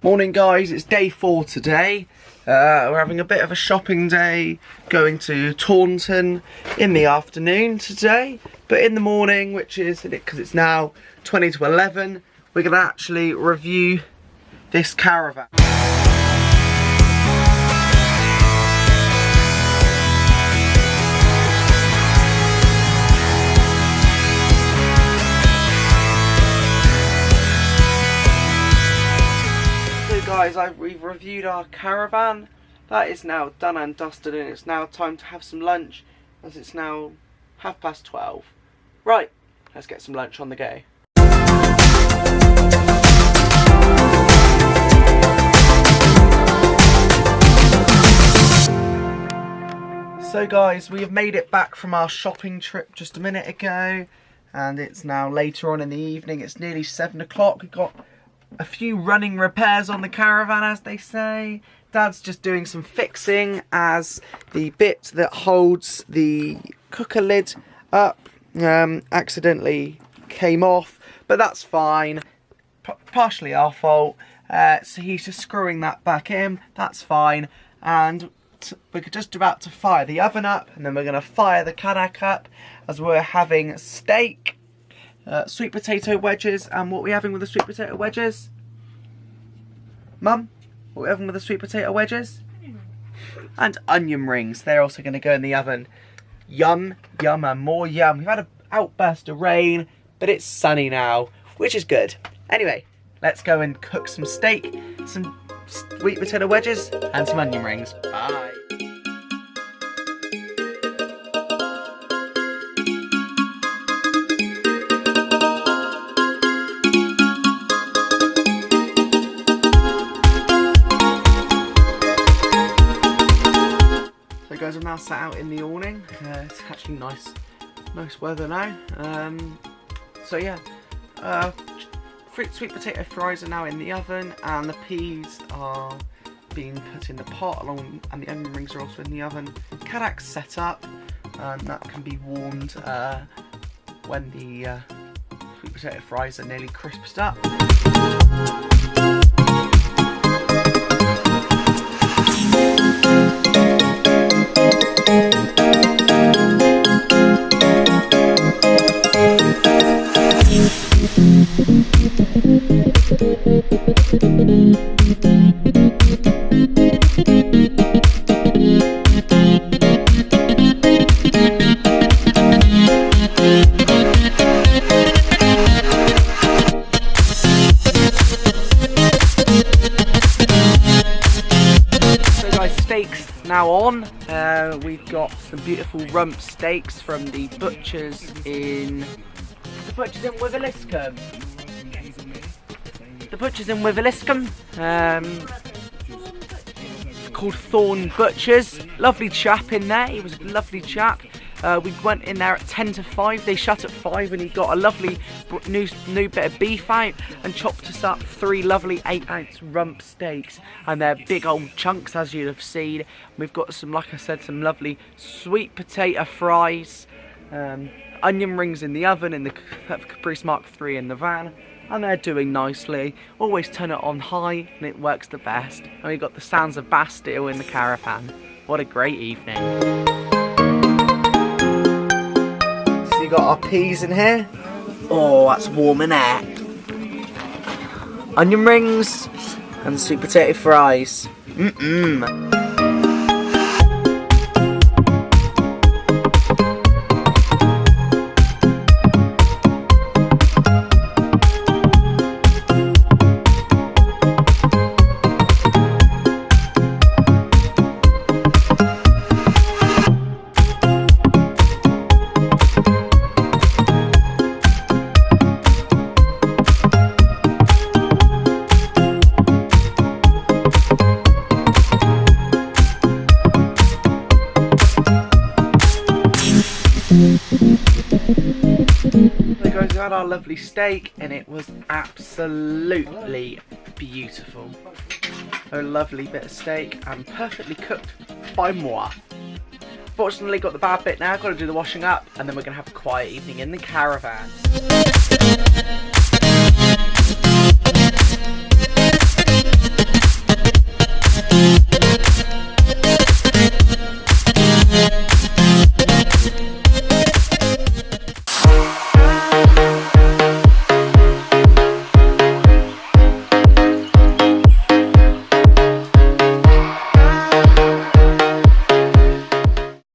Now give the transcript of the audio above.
Morning guys, it's day 4 today. We're having a bit of a shopping day, going to Taunton in the afternoon today. But in the morning, which is, because it's now 20 to 11, we're going to actually review this caravan. Guys, we've reviewed our caravan. That is now done and dusted, and it's now time to have some lunch, as it's now 12:30. Right, let's get some lunch on the go. So guys, we have made it back from our shopping trip just a minute ago, and it's now later on in the evening. It's nearly 7 o'clock. We've got a few running repairs on the caravan, as they say. Dad's just doing some fixing, as the bit that holds the cooker lid up accidentally came off, but that's fine. Partially our fault. So he's just screwing that back in. That's fine. And we're just about to fire the oven up, and then we're going to fire the Cadac up, as we're having steak, sweet potato wedges. And what are we having with the sweet potato wedges? Mum, what are we having with the sweet potato wedges? And onion rings. They're also going to go in the oven. Yum, yum, and more yum. We've had an outburst of rain, but it's sunny now, which is good. Anyway, let's go and cook some steak, some sweet potato wedges, and some onion rings. Bye. Guys, I'm now sat out in the awning. It's actually nice weather now. So yeah, sweet potato fries are now in the oven, and the peas are being put in the pot, and the onion rings are also in the oven. Cadac's set up, and that can be warmed when the sweet potato fries are nearly crisped up. Steaks now on. We've got some beautiful rump steaks from the butchers in Wiveliscombe. The butchers in Wiveliscombe, called Thorn Butchers. Lovely chap in there. He was a lovely chap. We went in there at 10 to 5. They shut at 5, and he got a lovely new bit of beef out and chopped us up 3 lovely 8-ounce rump steaks, and they're big old chunks, as you'd have seen. We've got some, like I said, some lovely sweet potato fries, onion rings in the oven, in the Caprice Mark III in the van, and they're doing nicely. Always turn it on high, and it works the best. And we've got the sounds of Bastille in the caravan. What a great evening. Got our peas in here. Oh, that's warming air. Onion rings and sweet potato fries. So guys, we had our lovely steak, and it was absolutely beautiful. A lovely bit of steak, and perfectly cooked by moi. Fortunately, got the bad bit now. Got to do the washing up, and then we're going to have a quiet evening in the caravan.